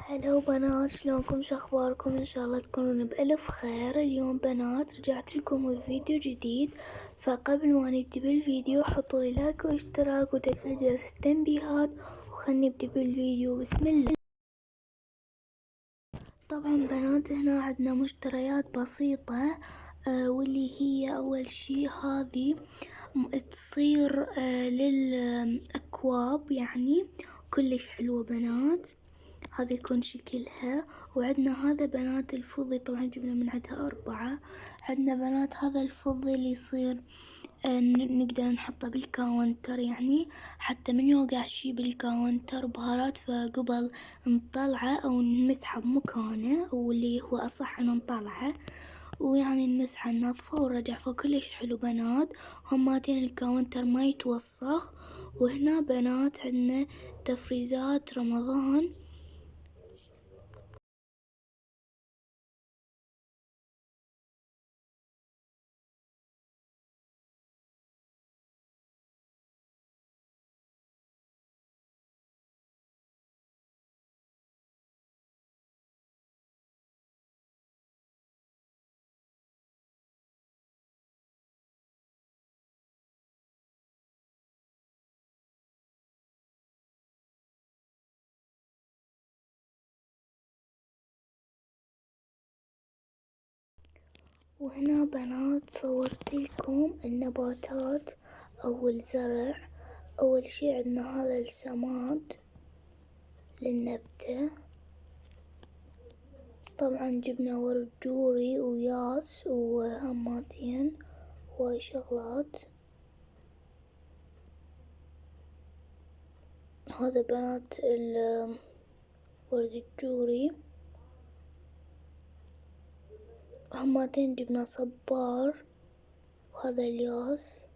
هلا بنات، شلونكم؟ شخباركم؟ ان شاء الله تكونون بألف خير. اليوم بنات رجعت لكم بفيديو جديد، فقبل ما نبدي بالفيديو حطوا لي لايك واشتراك وتفعيل جرس التنبيهات، وخلني نبدي بالفيديو. بسم الله. طبعا بنات هنا عندنا مشتريات بسيطة، واللي هي اول شي هذه تصير للأكواب، يعني كلش حلوة بنات. هذا يكون شكلها. وعندنا هذا بنات الفضي، طبعا جبنا من عندها 4. عندنا بنات هذا الفضي اللي يصير نقدر نحطه بالكاونتر، يعني حتى من يوقع شي بالكاونتر بهارات، فقبل نطلعه او نمسحه بمكانه، واللي هو اصح انه نطلعه ويعني نمسحه ننظفه ونرجع. فكلش حلو بنات، هماتين الكاونتر ما يتوسخ. وهنا بنات عندنا تفريزات رمضان، وهنا بنات صورت لكم النباتات او الزرع. اول شي عندنا هذا السماد للنبتة، طبعا جبنا ورد جوري وياس وهماتين وهاي شغلات. هذا بنات ورد الجوري، هماتين جبنا صبار، وهذا الياس.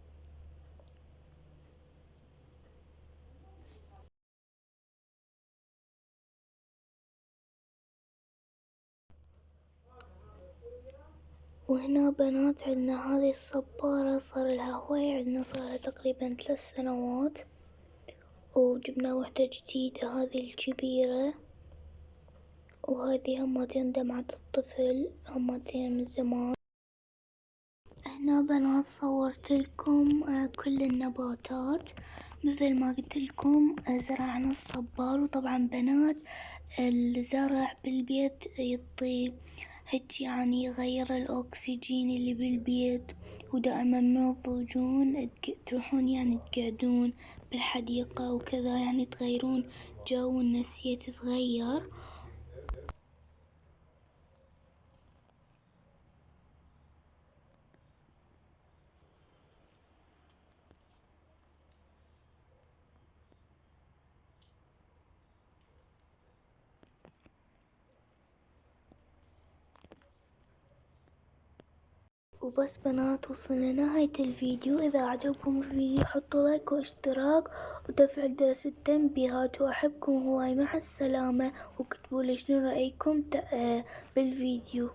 وهنا بنات عندنا هذه الصبارة صار لها هواي، عندنا صار لها تقريبا 3 سنوات. وجبنا وحدة جديدة هذه الكبيرة، وهذه همتين دمعة الطفل، همتين من زمان. هنا بنات صورت لكم كل النباتات مثل ما قلت لكم. زرعنا الصبار، وطبعا بنات الزرع بالبيت يعطي هيك، يعني يغير الأكسجين اللي بالبيت. ودائما من تضوجون تروحون يعني تقعدون بالحديقة وكذا، يعني تغيرون جو والنفسية تتغير. وبس بنات، وصلنا لنهاية الفيديو. إذا عجبكم الفيديو حطوا لايك واشتراك وتفعيل جرس التنبيهات، وأحبكم هواي. مع السلامة، وكتبوا لي شنو رأيكم بالفيديو.